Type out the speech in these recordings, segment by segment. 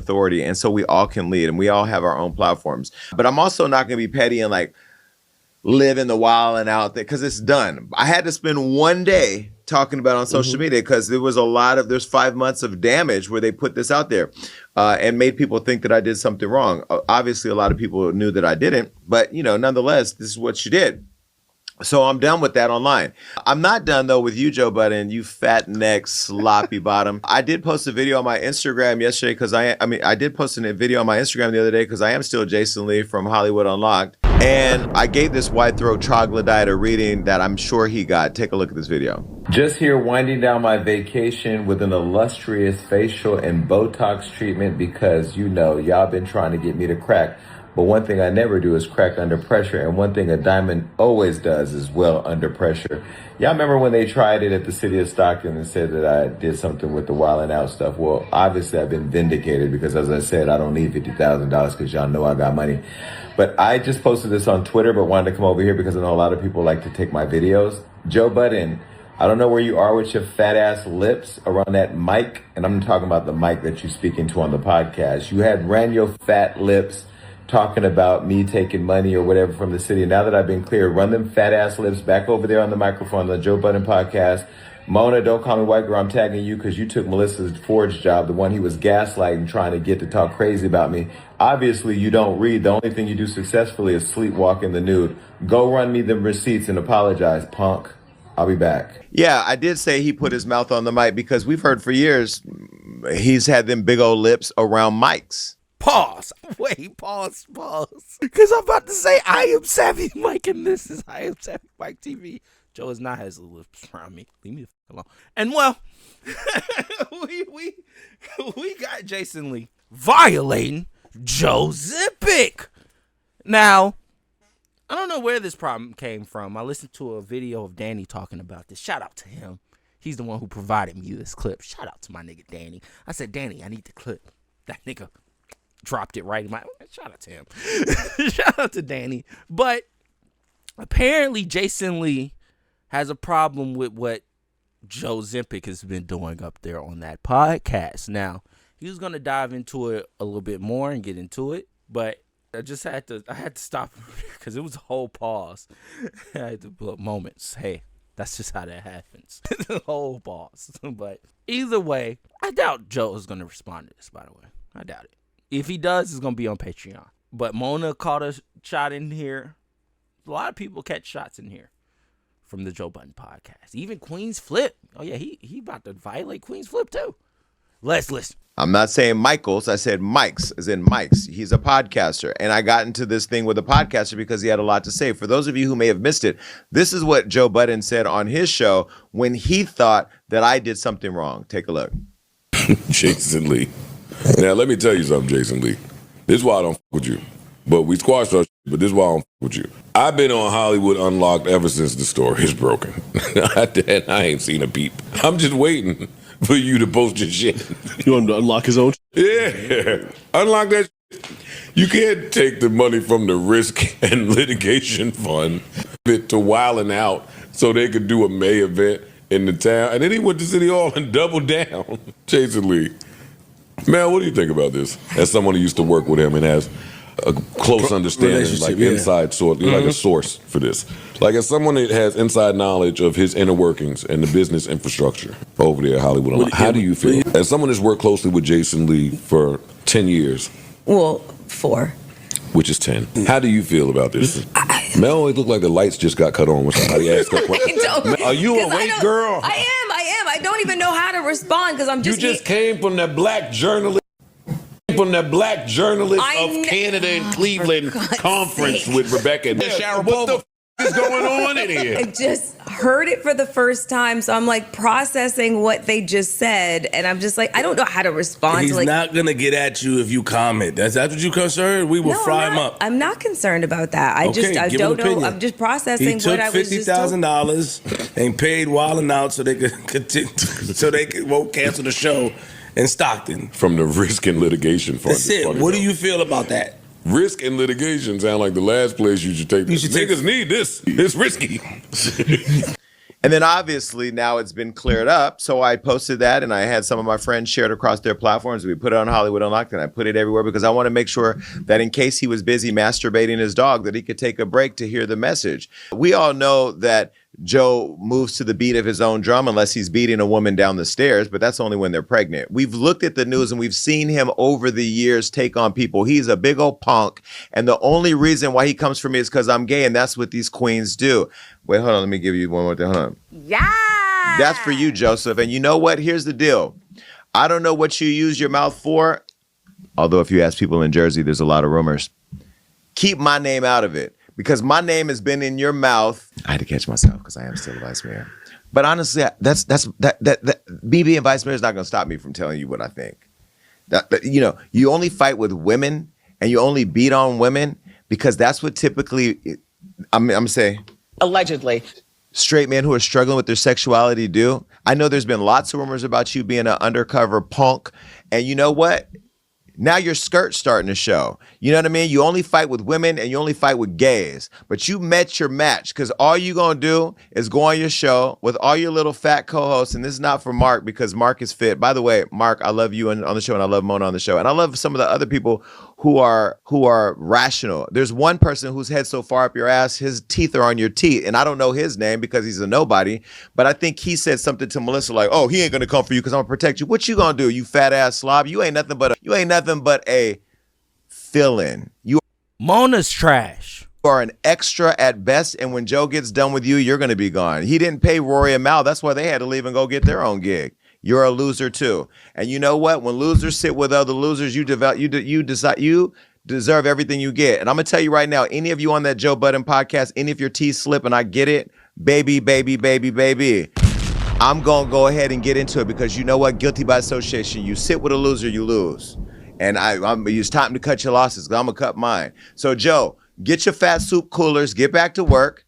authority. And so we all can lead and we all have our own platforms. But I'm also not going to be petty and like live in the wild and out there because it's done. I had to spend one day talking about it on social media because there was there's 5 months of damage where they put this out there and made people think that I did something wrong. Obviously, a lot of people knew that I didn't, but nonetheless, this is what she did. So I'm done with that online. I'm not done though with you, Joe Budden, you fat neck sloppy bottom. I did post a video on my Instagram yesterday because I did post a video on my Instagram the other day because I am still Jason Lee from Hollywood Unlocked. And I gave this white throat troglodyte a reading that I'm sure he got. Take a look at this video. Just here winding down my vacation with an illustrious facial and Botox treatment because y'all been trying to get me to crack. But one thing I never do is crack under pressure. And one thing a diamond always does is well under pressure. Y'all remember when they tried it at the city of Stockton and said that I did something with the Wild 'N Out stuff? Well, obviously I've been vindicated because as I said, I don't need $50,000 because y'all know I got money. But I just posted this on Twitter, but wanted to come over here because I know a lot of people like to take my videos. Joe Budden, I don't know where you are with your fat ass lips around that mic. And I'm talking about the mic that you're speaking to on the podcast. You had ran your fat lips talking about me taking money or whatever from the city. Now that I've been clear, run them fat ass lips back over there on the microphone on the Joe Budden podcast. Mona, don't call me white girl. I'm tagging you because you took Melissa's forge job, the one he was gaslighting, trying to get to talk crazy about me. Obviously, you don't read. The only thing you do successfully is sleepwalk in the nude. Go run me them receipts and apologize, punk. I'll be back. Yeah, I did say he put his mouth on the mic because we've heard for years he's had them big old lips around mics. Pause. Wait, pause. Because I'm about to say I am Savvy Mike and this is I am Savvy Mike TV. Joe is not has lips around me. Leave me the fuck alone. And well, we got Jason Lee violating Joe Zippick. Now, I don't know where this problem came from. I listened to a video of Danny talking about this. Shout out to him. He's the one who provided me this clip. Shout out to my nigga Danny. I said, Danny, I need the clip. That nigga dropped it right in my... Shout out to him. Shout out to Danny. But apparently Jason Lee has a problem with what Joe Zippick has been doing up there on that podcast. Now, he was going to dive into it a little bit more and get into it, but I had to stop because it was a whole pause. I had to put moments. Hey, that's just how that happens. The whole pause. But either way, I doubt Joe is going to respond to this, by the way. I doubt it. If he does, it's going to be on Patreon. But Mona caught a shot in here. A lot of people catch shots in here from the Joe Budden podcast. Even Queenzflip. Oh, yeah, he about to violate Queenzflip, too. Let's listen. I'm not saying Michaels. I said Mike's, as in Mike's. He's a podcaster. And I got into this thing with a podcaster because he had a lot to say. For those of you who may have missed it, this is what Joe Budden said on his show when he thought that I did something wrong. Take a look. Jason Lee. Now, let me tell you something, Jason Lee. This is why I don't f with you. But we squashed our shit, but this is why I don't f with you. I've been on Hollywood Unlocked ever since the story is broken. I ain't seen a peep. I'm just waiting for you to post your shit. You want him to unlock his own shit? Yeah. Unlock that shit. You can't take the money from the risk and litigation fund to Wild 'N Out so they could do a May event in the town. And then he went to City Hall and doubled down. Jason Lee. Man, what do you think about this? As someone who used to work with him and has a close understanding, like inside sort, like a source for this. Like as someone that has inside knowledge of his inner workings and the business infrastructure over there at Hollywood. How do you feel? As someone that's worked closely with Jason Lee for 10 years. Well, 4. Which is 10. How do you feel about this? Mel always looked like the lights just got cut on when somebody asked her question. Are you awake, girl? I am. I don't even know how to respond because I'm just... You just came from that black journalist. From that black journalist of Canada and Cleveland conference with Rebecca. What the f is going on in here? I just heard it for the first time, so I'm like processing what they just said, and I'm just like, I don't know how to respond. He's not gonna get at you if you comment. That's what you concerned. We will fry him up. I'm not concerned about that. I don't know. I'm just processing what I was just told. He took $50,000 and paid Wild 'N Out so they could continue, so they won't cancel the show in Stockton from the risk and litigation fund. That's it. What do you feel about that? Risk and litigation sound like the last place you should take this. Niggas need this. It's risky. And then obviously now it's been cleared up. So I posted that and I had some of my friends share it across their platforms. We put it on Hollywood Unlocked and I put it everywhere because I want to make sure that in case he was busy masturbating his dog, that he could take a break to hear the message. We all know that Joe moves to the beat of his own drum unless he's beating a woman down the stairs, but that's only when they're pregnant. We've looked at the news and we've seen him over the years take on people. He's a big old punk. And the only reason why he comes for me is because I'm gay, and that's what these queens do. Wait, hold on. Let me give you one more thing. Hold on. Yeah. That's for you, Joseph. And you know what? Here's the deal. I don't know what you use your mouth for. Although if you ask people in Jersey, there's a lot of rumors. Keep my name out of it. Because my name has been in your mouth. I had to catch myself because I am still the vice mayor. But honestly, that BB and vice mayor is not going to stop me from telling you what I think. You only fight with women and you only beat on women because that's what typically, I'm going to say. Allegedly. Straight men who are struggling with their sexuality do. I know there's been lots of rumors about you being an undercover punk. And you know what? Now your skirt's starting to show. You know what I mean? You only fight with women and you only fight with gays. But you met your match because all you're going to do is go on your show with all your little fat co-hosts. And this is not for Mark because Mark is fit. By the way, Mark, I love you on the show and I love Mona on the show. And I love some of the other people who are rational. There's one person whose head's so far up your ass, his teeth are on your teeth. And I don't know his name because he's a nobody. But I think he said something to Melissa like, oh, he ain't going to come for you because I'm going to protect you. What you going to do, you fat ass slob? You ain't nothing but a fill-in. Mona's trash. You are an extra at best, and when Joe gets done with you, you're going to be gone. He didn't pay Rory and Mal. That's why they had to leave and go get their own gig. You're a loser too. And you know what? When losers sit with other losers, you deserve everything you get. And I'm going to tell you right now, any of you on that Joe Budden podcast, any of your teeth slip, and I get it, baby, I'm going to go ahead and get into it because you know what? Guilty by association. You sit with a loser, you lose. And it's time to cut your losses because I'm going to cut mine. So, Joe, get your fat soup coolers, get back to work,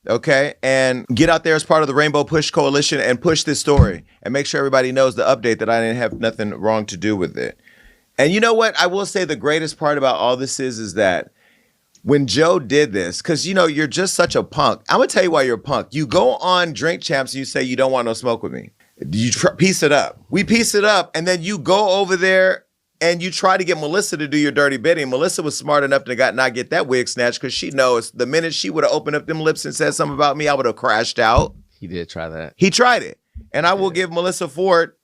okay? And get out there as part of the Rainbow Push Coalition and push this story and make sure everybody knows the update that I didn't have nothing wrong to do with it. And you know what? I will say the greatest part about all this is that when Joe did this, because, you're just such a punk. I'm going to tell you why you're a punk. You go on Drink Champs and you say you don't want no smoke with me. You piece it up. We piece it up. And then you go over there and you try to get Melissa to do your dirty bidding. Melissa was smart enough to not get that wig snatched because she knows the minute she would have opened up them lips and said something about me, I would have crashed out. He did try that. He tried it. And I will give Melissa Ford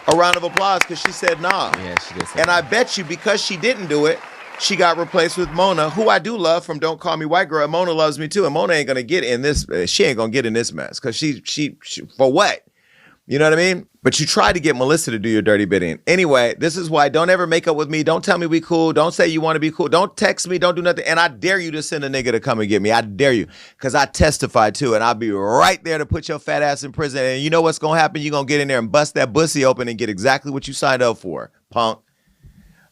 a round of applause because she said nah. Yeah, she did. And I bet you because she didn't do it, she got replaced with Mona, who I do love from Don't Call Me White Girl. And Mona loves me too. And Mona ain't going to get in this. She ain't going to get in this mess because she for what? You know what I mean? But you tried to get Melissa to do your dirty bidding. Anyway, this is why don't ever make up with me. Don't tell me we cool. Don't say you want to be cool. Don't text me. Don't do nothing. And I dare you to send a nigga to come and get me. I dare you because I testified too. And I'll be right there to put your fat ass in prison. And you know what's going to happen? You're going to get in there and bust that pussy open and get exactly what you signed up for, punk.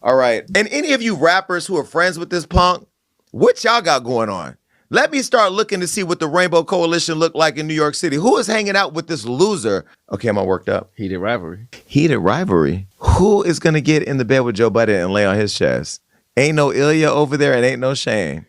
All right. And any of you rappers who are friends with this punk, what y'all got going on? Let me start looking to see what the Rainbow Coalition looked like in New York City. Who is hanging out with this loser? Okay, am I worked up? Heated rivalry. Heated rivalry? Who is going to get in the bed with Joe Budden and lay on his chest? Ain't no Ilya over there and ain't no Shane.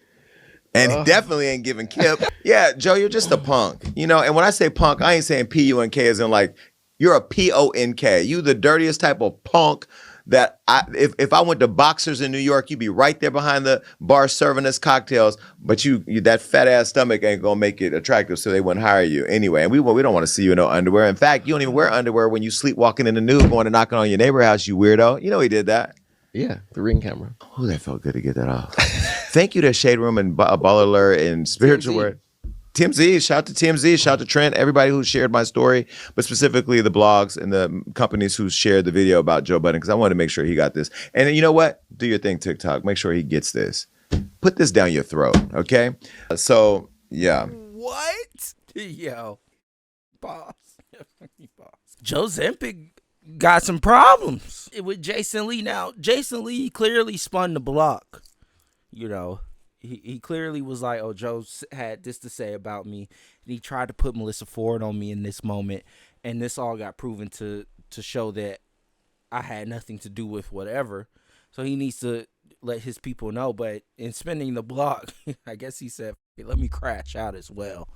And he definitely ain't giving Kip. Yeah, Joe, you're just a punk. And when I say punk, I ain't saying P-U-N-K as in like, you're a P-O-N-K. You the dirtiest type of punk that if I went to Boxers in New York, you'd be right there behind the bar serving us cocktails, but you that fat ass stomach ain't gonna make it attractive, so they wouldn't hire you anyway. And we don't want to see you in no underwear. In fact, you don't even wear underwear when you sleepwalking in the nude, going to knocking on your neighbor house, you weirdo. You know he did that. Yeah, the Ring camera. Oh, that felt good to get that off. Thank you to Shade Room and Baller Alert and Spiritual Word. TMZ, shout out to TMZ, shout out to Trent, everybody who shared my story, but specifically the blogs and the companies who shared the video about Joe Budden, because I wanted to make sure he got this. And you know what? Do your thing, TikTok. Make sure he gets this. Put this down your throat, okay? So, yeah. What? Yo. Boss. Joe Zempic got some problems with Jason Lee. Now, Jason Lee clearly spun the block, He clearly was like, oh, Joe had this to say about me. And he tried to put Melissa Ford on me in this moment. And this all got proven to show that I had nothing to do with whatever. So he needs to let his people know. But in spinning the block, I guess he said, hey, let me crash out as well.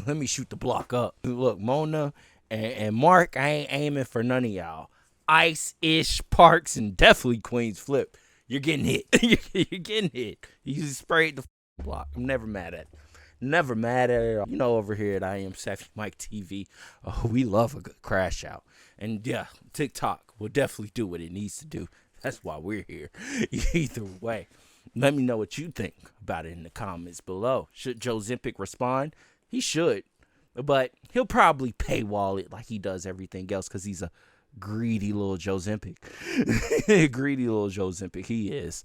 Let me shoot the block up. Look, Mona and Mark, I ain't aiming for none of y'all. Ice-ish, Parks, and definitely Queenzflip. You're getting hit. You're getting hit. You sprayed the block. I'm never mad at it. Never mad at it. You know, over here at I Am Savvy Mike TV, we love a good crash out. And yeah, TikTok will definitely do what it needs to do. That's why we're here. Either way, let me know what you think about it in the comments below. Should Joe Zempic respond? He should. But he'll probably paywall it like he does everything else because he's a greedy little Joe Zempic. Greedy little Joe Zempic. He is.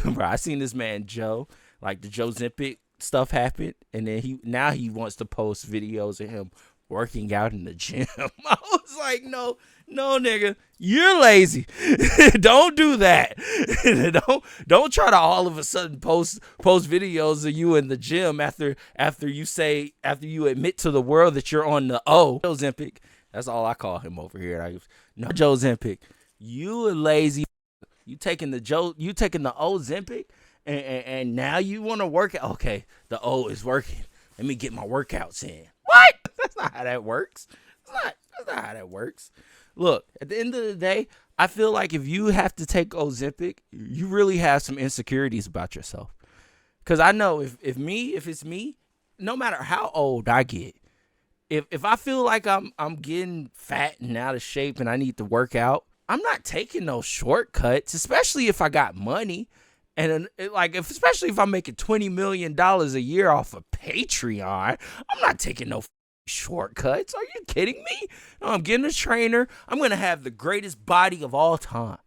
Bro, I seen this man Joe, like the Joe Zempic stuff happened, and then he wants to post videos of him working out in the gym. I was like, no, nigga, you're lazy. Don't do that. don't try to all of a sudden post videos of you in the gym after you admit to the world that you're on the Joe Zempic. That's all I call him over here. No, Joe Zempic, you a lazy. You taking the O Zempic, and now you want to work out. Okay, the O is working. Let me get my workouts in. What? That's not how that works. That's not how that works. Look, at the end of the day, I feel like if you have to take Ozempic, you really have some insecurities about yourself. Because I know if it's me, no matter how old I get, if I feel like I'm getting fat and out of shape and I need to work out, I'm not taking those shortcuts, especially if I got money. And especially if I'm making $20 million a year off of Patreon, I'm not taking no shortcuts. Are you kidding me? No, I'm getting a trainer. I'm going to have the greatest body of all time.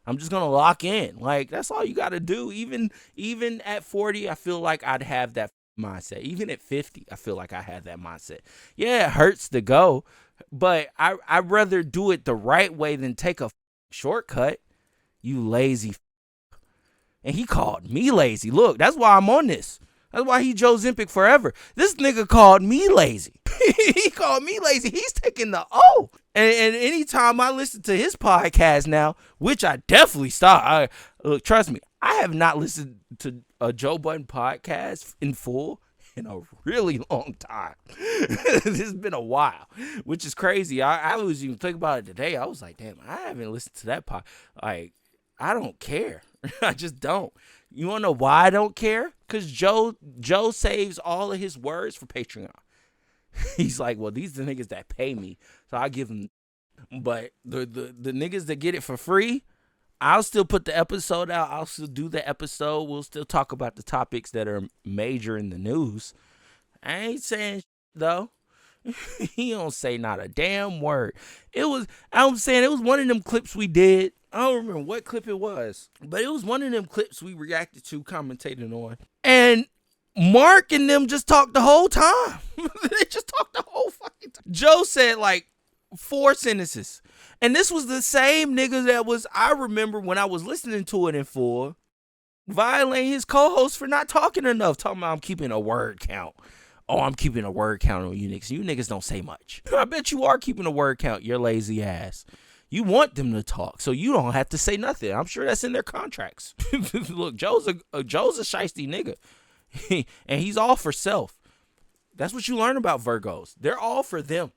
I'm just going to lock in. Like, that's all you got to do. Even at 40, I feel like I'd have that mindset. Even at 50, I feel like I had that mindset. Yeah, it hurts to go, but I'd rather do it the right way than take a shortcut. You lazy. And he called me lazy. Look, that's why I'm on this. That's why he Joe Zempic forever. This nigga called me lazy. He called me lazy. He's taking the O. And anytime I listen to his podcast now, which I definitely stop. Look, trust me, I have not listened to a Joe Budden podcast in full in a really long time. This has been a while, which is crazy. I was even thinking about it today. I was like, damn, I haven't listened to that pod. Like, I don't care. I just don't. You want to know why I don't care? Because Joe saves all of his words for Patreon. He's like, well, these are the niggas that pay me, so I give them. But the niggas that get it for free, I'll still put the episode out. I'll still do the episode. We'll still talk about the topics that are major in the news. I ain't saying though. He don't say not a damn word. I'm saying it was one of them clips we did. I don't remember what clip it was, but it was one of them clips we reacted to, commentating on. And Mark and them just talked the whole time. They just talked the whole fucking time. Joe said like 4 sentences. And this was the same nigga I remember when I was listening to it in full, violating his co-host for not talking enough, talking about I'm keeping a word count. Oh, I'm keeping a word count on you niggas. You niggas don't say much. I bet you are keeping a word count, your lazy ass. You want them to talk, so you don't have to say nothing. I'm sure that's in their contracts. Look, Joe's a shiesty nigga. And he's all for self. That's what you learn about Virgos. They're all for them.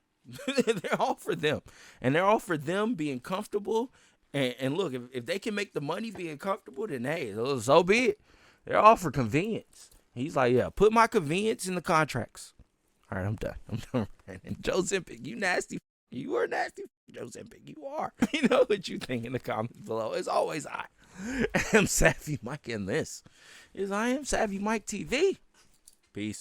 They're all for them. And they're all for them being comfortable. And look, if they can make the money being comfortable, then hey, so be it. They're all for convenience. He's like, yeah, put my convenience in the contracts. All right, I'm done. And Joe Zempic, you nasty. You are nasty, Joe Zempic. You are. You know what you think in the comments below. As always, I am Savvy Mike, and this is I Am Savvy Mike TV. Peace.